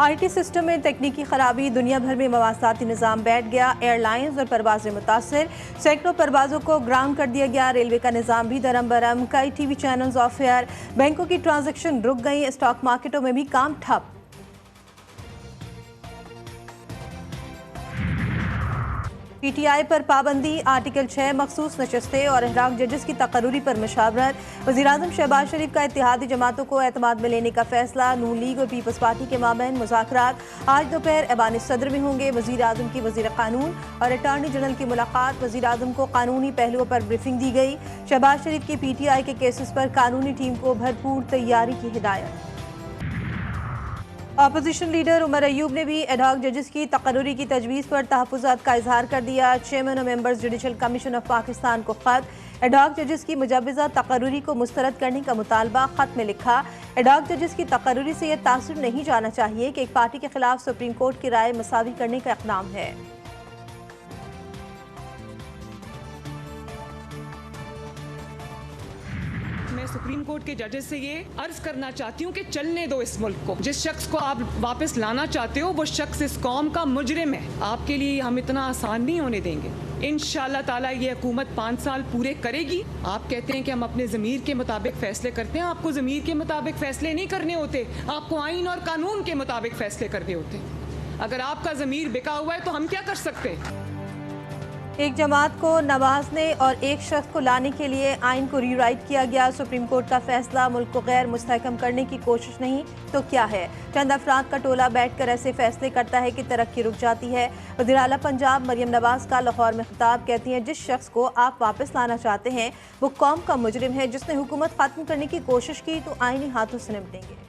IT system में तकनीकी खराबी, दुनिया भर में मवासाती निज़ाम बैठ गया। एयरलाइंस और परवाजें मुतासर, सैकड़ों परवाजों को ग्राउंड कर दिया गया। रेलवे का निज़ाम भी दरम बरम, कई TV चैनल्स ऑफ एयर, बैंकों की ट्रांजैक्शन रुक गई, स्टॉक मार्केटों में भी काम ठप। PTI पर पाबंदी, आर्टिकल 6 मखसूस नशस्तें और इहराक जजेस की तकर्रुरी पर मुशावरत। वज़ीर-ए-आज़म शहबाज शरीफ का इत्तेहादी जमातों को एतमाद में लेने का फैसला। नून लीग और पीपल्स पार्टी के माबैन मुज़ाकरात आज दोपहर ऐवान सदर में होंगे। वज़ीर-ए-आज़म की वज़ीर कानून और अटॉर्नी जनरल की मुलाकात। वज़ीर-ए-आज़म को कानूनी पहलुओं पर ब्रीफिंग दी गई। शहबाज शरीफ की PTI के केसेस पर कानूनी टीम को भरपूर तैयारी की हिदायत। अपोजिशन लीडर उमर अयूब ने भी एडहॉक जजेस की तकर्रुरी की तजवीज़ पर तहफ़्फ़ुज़ात का इजहार कर दिया। चेयरमैन और members judicial commission of Pakistan को ख़त, एडहॉक जजेस की मुजव्वज़ा तकर्रुरी को मुस्तरद करने का मुतालबा। ख़त में लिखा, एडहॉक जजेस की तकर्रुरी से यह तासुर नहीं जाना चाहिए कि एक पार्टी के खिलाफ सुप्रीम कोर्ट की राय मसावी करने का इक़दाम है। मैं सुप्रीम कोर्ट के जजेस से ये अर्ज करना चाहती हूँ कि चलने दो इस मुल्क को। जिस शख्स को आप वापस लाना चाहते हो वो शख्स इस कौम का मुजरिम है। आपके लिए हम इतना आसान नहीं होने देंगे। इंशाअल्लाह ताला ये हुकूमत 5 साल पूरे करेगी। आप कहते हैं कि हम अपने ज़मीर के मुताबिक फैसले करते हैं। आपको ज़मीर के मुताबिक फैसले नहीं करने होते, आपको आइन और कानून के मुताबिक फैसले करने होते। अगर आपका ज़मीर बिका हुआ है तो हम क्या कर सकते हैं? एक जमात को नवाजने और एक शख्स को लाने के लिए आइन को रीराइट किया गया। सुप्रीम कोर्ट का फैसला मुल्क को गैर मुस्तहकम करने की कोशिश नहीं तो क्या है। चंद अफराद का टोला बैठकर ऐसे फैसले करता है कि तरक्की रुक जाती है। वज़ीर आला पंजाब मरियम नवाज का लाहौर में खिताब, कहती हैं जिस शख्स को आप वापस लाना चाहते हैं वो कौम का मुजरिम है। जिसने हुकूमत खत्म करने की कोशिश की तो आईनी हाथों से निपटेंगे।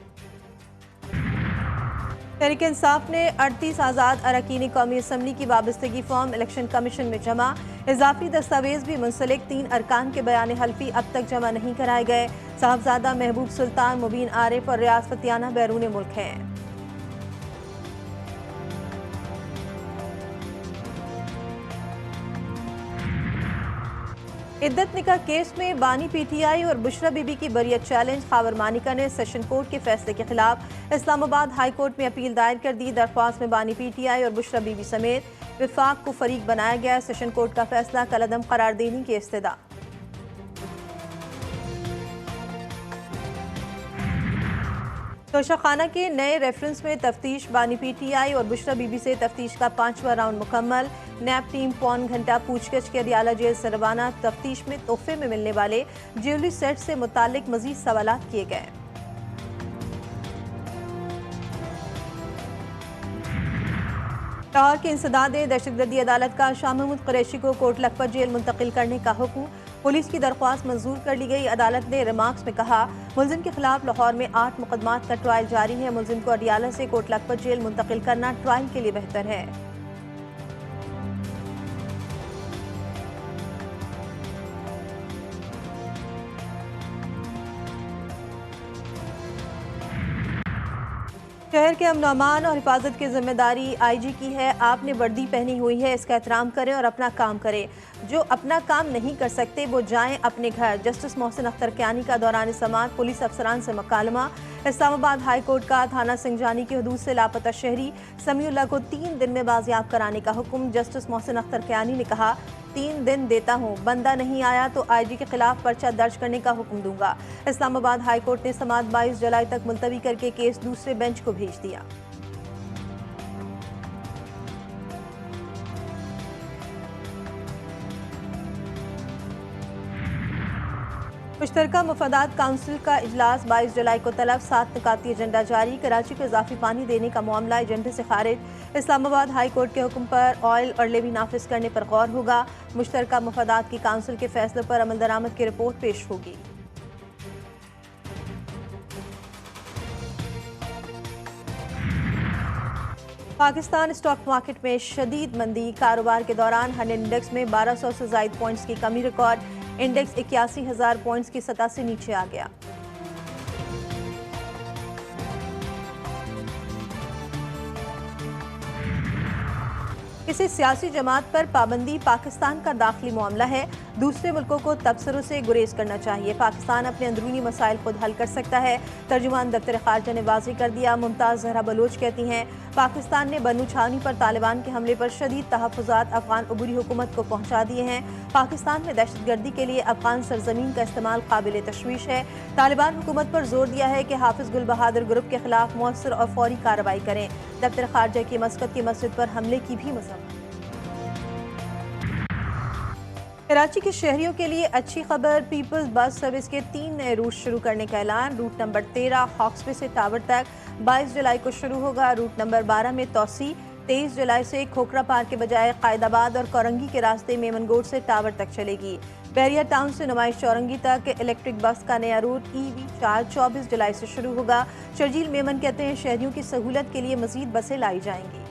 तहरीक इंसाफ ने 38 आज़ाद अरकान कौमी असम्बली की वाबस्तगी फॉर्म इलेक्शन कमीशन में जमा। इजाफी दस्तावेज भी मुंसलिक। 3 अरकान के बयान हल्फी अब तक जमा नहीं कराए गए। साहबजादा महबूब सुल्तान, मुबीन आरिफ और रियाज फतियाना बैरून मुल्क हैं। इद्दत निकाह केस में बानी PTI और बुशरा बीबी की बरियत चैलेंज। खावर मानिका ने सेशन कोर्ट के फैसले के खिलाफ इस्लामाबाद हाई कोर्ट में अपील दायर कर दी। दरख्वास्त में बानी PTI और बुशरा बीबी समेत विफाक को फरीक बनाया गया। सेशन कोर्ट का फैसला कलअदम करार देने की इस्तदा। तोशाखाना के नए रेफरेंस में तफ्तीश। बानी PTI और बुशरा बीबी से तफ्तीश का 5वां राउंड मुकम्मल। नैब टीम पौन घंटा पूछगछ के अडियाला जेल से रवाना। तफ्तीश में तोहफे में मिलने वाले ज्वेलरी सेट से मुतालिक मजीद सवालात किए गए। लाहौर की इंसदाद दहशतगर्दी अदालत का शाह महमूद कुरैशी को कोट लखपत जेल मुंतकिल करने का हुक्म। पुलिस की दरख्वास्त मंजूर कर ली गई। अदालत ने रिमार्क्स में कहा, मुलजिम के खिलाफ लाहौर में 8 मुकदमात का ट्रायल जारी है। मुलजिम को अडियाला से कोट लखपत जेल मुंतकिल करना ट्रायल के लिए बेहतर है। शहर के अमन और हिफाजत की जिम्मेदारी IG की है। आपने वर्दी पहनी हुई है, इसका एहतराम करें और अपना काम करें। जो अपना काम नहीं कर सकते वो जाएं अपने घर। जस्टिस मोहसिन अख्तर कियानी का दौरान समाअत पुलिस अफसरान से मुकालमा। इस्लामाबाद हाई कोर्ट का थाना सिंजानी की हदूद से लापता शहरी समीउल्लाह को 3 दिन में बाजियाब कराने का हुक्म। जस्टिस मोहसिन अख्तर कियानी ने कहा, 3 दिन देता हूँ, बंदा नहीं आया तो IG के खिलाफ पर्चा दर्ज करने का हुक्म दूंगा। इस्लामाबाद हाई कोर्ट ने समाअत 22 जुलाई तक मुलतवी करके केस दूसरे बेंच को भेज दिया। मुश्तरका मुफादात काउंसिल का इजलास 22 जुलाई को तलब। 7 निकाती एजेंडा जारी। कराची को इजाफी पानी देने का मामला एजेंडे से खारिज। इस्लामाबाद हाई कोर्ट के हुक्म पर ऑयल और लेवी नाफिज करने पर गौर होगा। मुश्तरका मुफादात की काउंसिल के फैसले पर अमल दरामद की रिपोर्ट पेश होगी। पाकिस्तान स्टॉक मार्केट में शदीद मंदी। कारोबार के दौरान हंड इंडेक्स में 1200 से ज़ायद पॉइंट्स की कमी रिकॉर्ड। इंडेक्स 81,000 पॉइंट्स की सतह से नीचे आ गया। किसी सियासी जमात पर पाबंदी पाकिस्तान का दाखिली मामला है। दूसरे मुल्कों को तबसरों से गुरेज करना चाहिए। पाकिस्तान अपने अंदरूनी मसाइल खुद हल कर सकता है, तर्जुमान दफ्तर खारजा ने वाज़ेह कर दिया। मुमताज़ जहरा बलोच कहती हैं, पाकिस्तान ने बन्नू छावनी पर तालिबान के हमले पर शदीद तहफ़्फ़ुज़ात अफ़गान अबूरी हुकूमत को पहुँचा दिए हैं। पाकिस्तान में दहशतगर्दी के लिए अफ़गान सरजमीन का इस्तेमाल काबिल तशवीश है। तालिबान हुकूमत पर जोर दिया है कि हाफिज़ गुल बहादुर ग्रुप के खिलाफ मौसर और फौरी कार्रवाई करें। दफ्तर खारजा की मस्कत की मस्जिद पर हमले की भी मज़म्मत। कराची के शहरियों के लिए अच्छी खबर, पीपल्स बस सर्विस के 3 नए रूट शुरू करने का ऐलान। रूट नंबर 13 हॉक्सबे से टावर तक 22 जुलाई को शुरू होगा। रूट नंबर 12 में तोसी 23 जुलाई से खोखरा पार्क के बजाय कायदाबाद और कोरंगी के रास्ते मेमनगोट से टावर तक चलेगी। बैरिया टाउन से नुमाइश चौरंगी तक इलेक्ट्रिक बस का नया रूट EV4 24 जुलाई से शुरू होगा। शर्जील मेमन कहते हैं, शहरियों की सहूलत के लिए मजीद बसें लाई जाएंगी।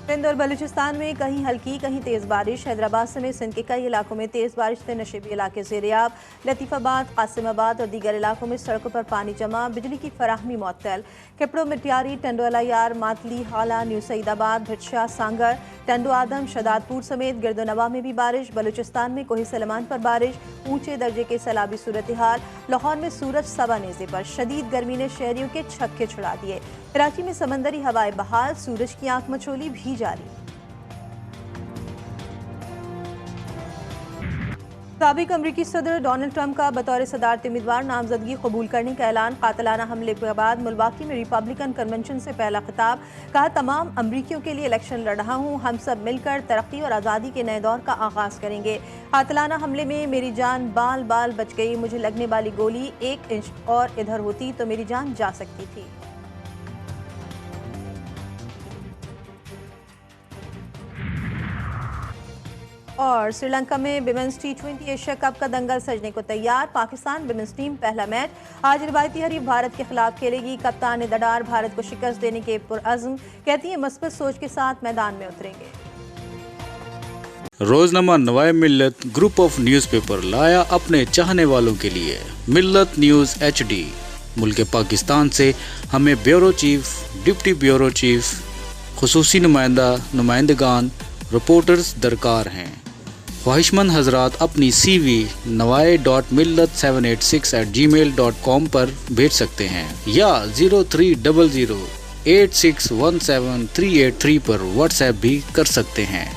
सिंध और बलूचिस्तान में कहीं हल्की कहीं तेज़ बारिश। हैदराबाद समेत सिंध के कई इलाकों में तेज़ बारिश से नशेबी इलाके ज़ेरियाब। लतीफ़ाबाद, कासिमाबाद और दीगर इलाकों में सड़कों पर पानी जमा, बिजली की फराहमी मुअत्तल। कपड़ो मिटियारी, टंडोला यार, मातली, हाला, न्यू सईदाबाद, भिटशा, सांगर, टंडो आदम, शदादपुर समेत गिरदोनवा में भी बारिश। बलूचिस्तान में कोही सलमान पर बारिश, ऊंचे दर्जे के सैलाबी सूरत हाल। लाहौर में सूरज सवा नेज़े पर, शदीद गर्मी ने शहरियों के छक्के छुड़ा दिए। कराची में समंदरी हवाएं बहाल, सूरज की आंख मचोली भी जारी। साबिक अमरीकी सदर डोनाल्ड ट्रंप का बतौर सदारती उम्मीदवार नामजदगी कबूल करने का ऐलान। कातलाना हमले के बाद मिल्वाकी में रिपब्लिकन कन्वेंशन से पहला खिताब। कहा, तमाम अमरीकियों के लिए इलेक्शन लड़ रहा हूँ, हम सब मिलकर तरक्की और आज़ादी के नए दौर का आगाज़ करेंगे। कातलाना हमले में मेरी जान बाल बाल बच गई, मुझे लगने वाली गोली 1 इंच और इधर होती तो मेरी जान जा सकती थी। और श्रीलंका में विमेंस T20 एशिया कप का दंगल सजने को तैयार। पाकिस्तान विमेंस टीम पहला मैच आज रिवायती हरीफ भारत के खिलाफ खेलेगी। कप्तान दडार भारत को शिकस्त देने के पुरअज़्म, कहती है मस्बत सोच के साथ मैदान में उतरेंगे। रोजनामा नवाए मिल्लत ग्रुप ऑफ न्यूज़पेपर लाया अपने चाहने वालों के लिए मिल्लत न्यूज़ HD। मुल्क पाकिस्तान से हमें bureau chief, deputy bureau chief, खुसूसी नुमाइंदगान, रिपोर्टर्स दरकार हैं। ख्वाहिशमंद हजरात अपनी CV nawai.millat786@gmail.com पर भेज सकते हैं या 0300861738 पर व्हाट्सएप भी कर सकते हैं।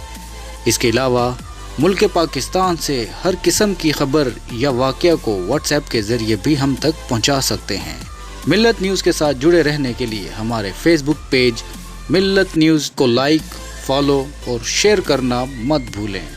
इसके अलावा मुल्क पाकिस्तान से हर किस्म की खबर या वाक़या को व्हाट्सएप के ज़रिए भी हम तक पहुंचा सकते हैं। मिल्लत न्यूज़ के साथ जुड़े रहने के लिए हमारे फेसबुक पेज मिल्लत न्यूज़ को लाइक, फॉलो और शेयर करना मत भूलें।